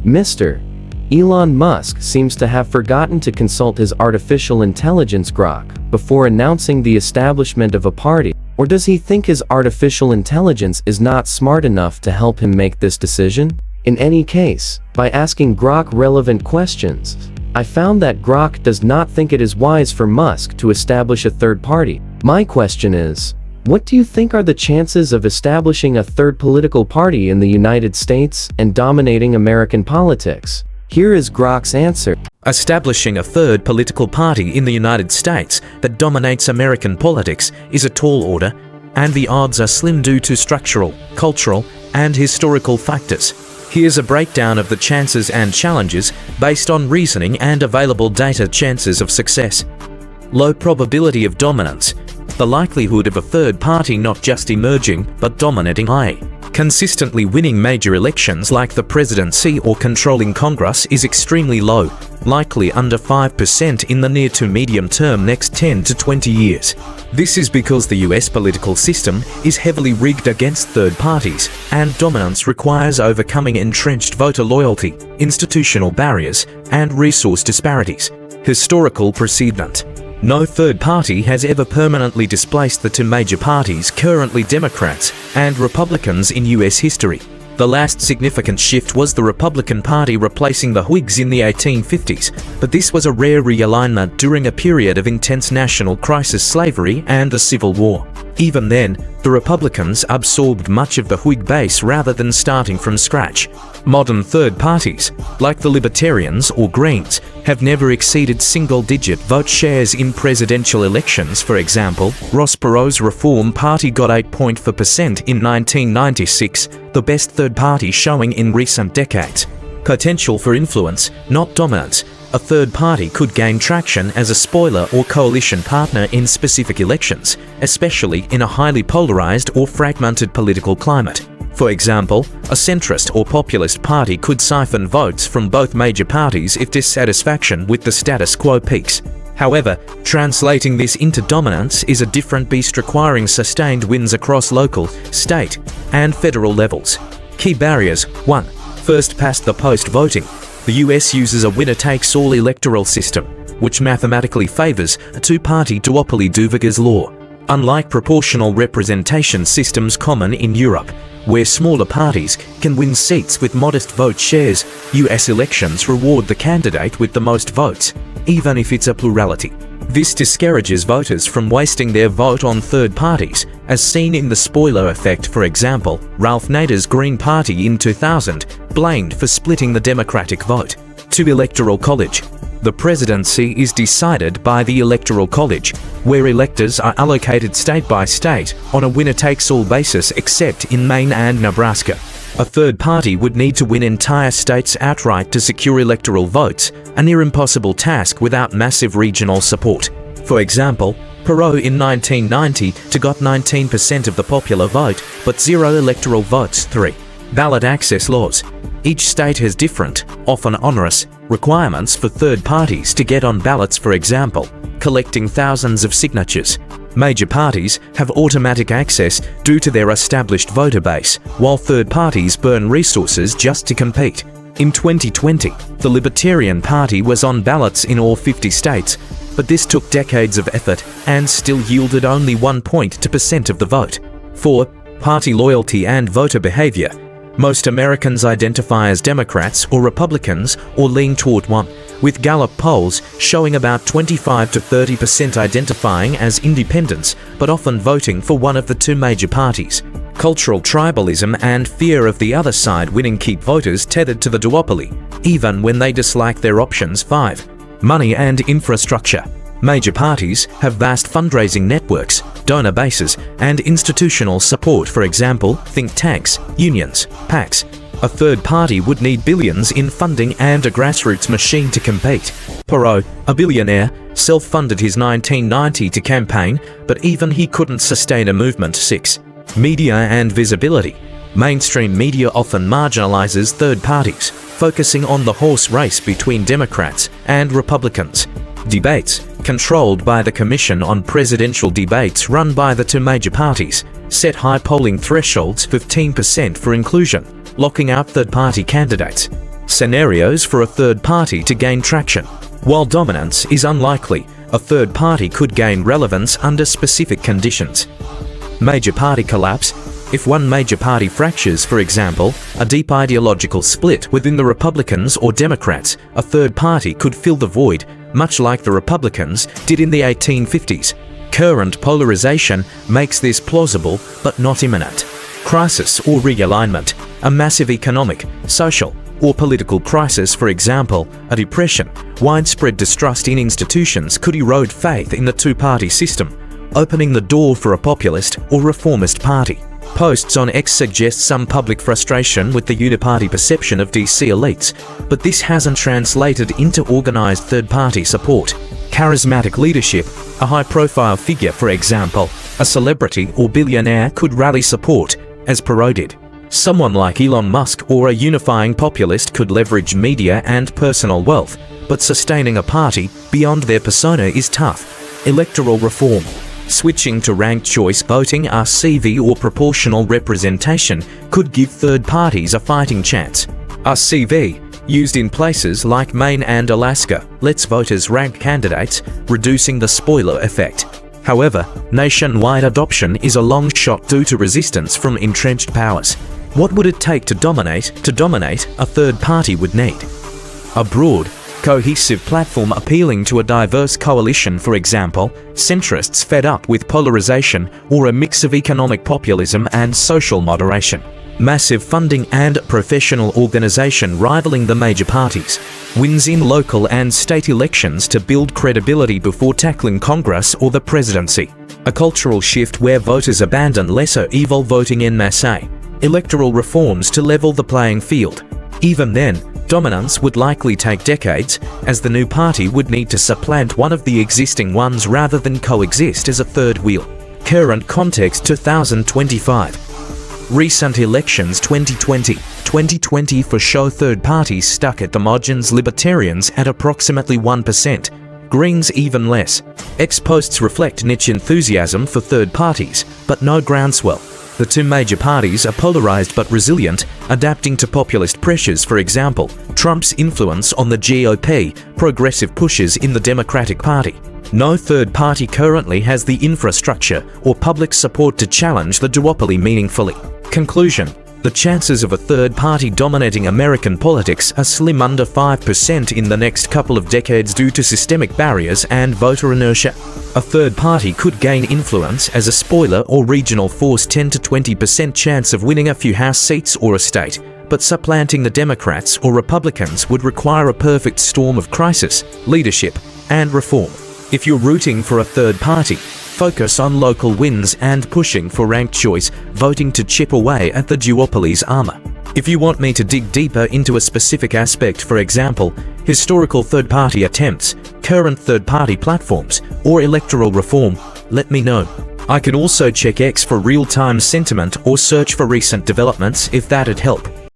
Mr. Elon Musk seems to have forgotten to consult his artificial intelligence Grok before announcing the establishment of a party. Or does he think his artificial intelligence is not smart enough to help him make this decision? In any case, by asking Grok relevant questions, I found that Grok does not think it is wise for Musk to establish a third party. My question is, what do you think are the chances of establishing a third political party in the United States and dominating American politics? Here is Grok's answer. Establishing a third political party in the United States that dominates American politics is a tall order, and the odds are slim due to structural, cultural, and historical factors. Here's a breakdown of the chances and challenges based on reasoning and available data. Chances of success. Low probability of dominance. The likelihood of a third party not just emerging but dominating consistently winning major elections like the presidency or controlling Congress is extremely low, likely under 5% in the near to medium term next 10 to 20 years. This is because the US political system is heavily rigged against third parties, and dominance requires overcoming entrenched voter loyalty, institutional barriers, and resource disparities. Historical precedent. No third party has ever permanently displaced the two major parties, currently Democrats and Republicans, in US history. The last significant shift was the Republican Party replacing the Whigs in the 1850s, but this was a rare realignment during a period of intense national crisis, slavery, and the Civil War. Even then, the Republicans absorbed much of the Whig base rather than starting from scratch. Modern third parties, like the Libertarians or Greens, have never exceeded single-digit vote shares in presidential elections. For example, Ross Perot's Reform Party got 8.4% in 1996, the best third party showing in recent decades. Potential for influence, not dominance. A third party could gain traction as a spoiler or coalition partner in specific elections, especially in a highly polarized or fragmented political climate. For example, a centrist or populist party could siphon votes from both major parties if dissatisfaction with the status quo peaks. However, translating this into dominance is a different beast, requiring sustained wins across local, state, and federal levels. Key barriers. 1. First past the post voting. The US uses a winner-takes-all electoral system, which mathematically favors a two-party duopoly Duverger's law. Unlike proportional representation systems common in Europe, where smaller parties can win seats with modest vote shares, US elections reward the candidate with the most votes, even if it's a plurality. This discourages voters from wasting their vote on third parties, as seen in the spoiler effect. For example, Ralph Nader's Green Party in 2000 blamed for splitting the Democratic vote. 2. Electoral College. The presidency is decided by the Electoral College, where electors are allocated state by state on a winner-takes-all basis, except in Maine and Nebraska. A third party would need to win entire states outright to secure electoral votes, a near impossible task without massive regional support. For example, Perot in 1990 got 19% of the popular vote, but 0 electoral votes. 3. Ballot access laws. Each state has different, often onerous, requirements for third parties to get on ballots. For example, collecting thousands of signatures. Major parties have automatic access due to their established voter base, while third parties burn resources just to compete. In 2020, the Libertarian Party was on ballots in all 50 states, but this took decades of effort and still yielded only 1.2% of the vote. 4. Party loyalty and voter behavior. Most Americans identify as Democrats or Republicans or lean toward one, with Gallup polls showing about 25 to 30% identifying as independents, but often voting for one of the two major parties. Cultural tribalism and fear of the other side winning keep voters tethered to the duopoly, even when they dislike their options. 5. Money and infrastructure. Major parties have vast fundraising networks, donor bases, and institutional support. For example, think tanks, unions, PACs. A third party would need billions in funding and a grassroots machine to compete. Perot, a billionaire, self-funded his 1990 campaign, but even he couldn't sustain a movement. 6. Media and visibility. Mainstream media often marginalizes third parties, focusing on the horse race between Democrats and Republicans. Debates, controlled by the Commission on Presidential Debates run by the two major parties, set high polling thresholds, 15% for inclusion, locking out third-party candidates. Scenarios for a third party to gain traction. While dominance is unlikely, a third party could gain relevance under specific conditions. Major party collapse. If one major party fractures, for example, a deep ideological split within the Republicans or Democrats, a third party could fill the void, much like the Republicans did in the 1850s. Current polarization makes this plausible but not imminent. Crisis or realignment. A massive economic, social, or political crisis, for example, a depression, widespread distrust in institutions could erode faith in the two-party system, opening the door for a populist or reformist party. Posts on X suggest some public frustration with the uniparty perception of DC elites, but this hasn't translated into organized third-party support. Charismatic leadership. A high-profile figure, for example, a celebrity or billionaire, could rally support, as parodied. Someone like Elon Musk or a unifying populist could leverage media and personal wealth, but sustaining a party beyond their persona is tough. Electoral reform. Switching to ranked choice voting, RCV, or proportional representation could give third parties a fighting chance. RCV, used in places like Maine and Alaska, lets voters rank candidates, reducing the spoiler effect. However, nationwide adoption is a long shot due to resistance from entrenched powers. What would it take to dominate? A third party would need a broad, cohesive platform appealing to a diverse coalition, for example, centrists fed up with polarization, or a mix of economic populism and social moderation. Massive funding and professional organization rivaling the major parties. Wins in local and state elections to build credibility before tackling Congress or the presidency. A cultural shift where voters abandon lesser evil voting en masse. Electoral reforms to level the playing field. Even then, dominance would likely take decades, as the new party would need to supplant one of the existing ones rather than coexist as a third wheel. Current context 2025. Recent elections 2020 for show third parties stuck at the margins, Libertarians at approximately 1%, Greens even less. X posts reflect niche enthusiasm for third parties, but no groundswell. The two major parties are polarized but resilient, adapting to populist pressures, for example, Trump's influence on the GOP, progressive pushes in the Democratic Party. No third party currently has the infrastructure or public support to challenge the duopoly meaningfully. Conclusion. The chances of a third party dominating American politics are slim, under 5% in the next couple of decades due to systemic barriers and voter inertia. A third party could gain influence as a spoiler or regional force, 10 to 20% chance of winning a few House seats or a state, but supplanting the Democrats or Republicans would require a perfect storm of crisis, leadership, and reform. If you're rooting for a third party, focus on local wins and pushing for ranked choice voting to chip away at the duopoly's armor. If you want me to dig deeper into a specific aspect, for example, historical third-party attempts, current third-party platforms, or electoral reform, let me know. I can also check X for real-time sentiment or search for recent developments if that'd help.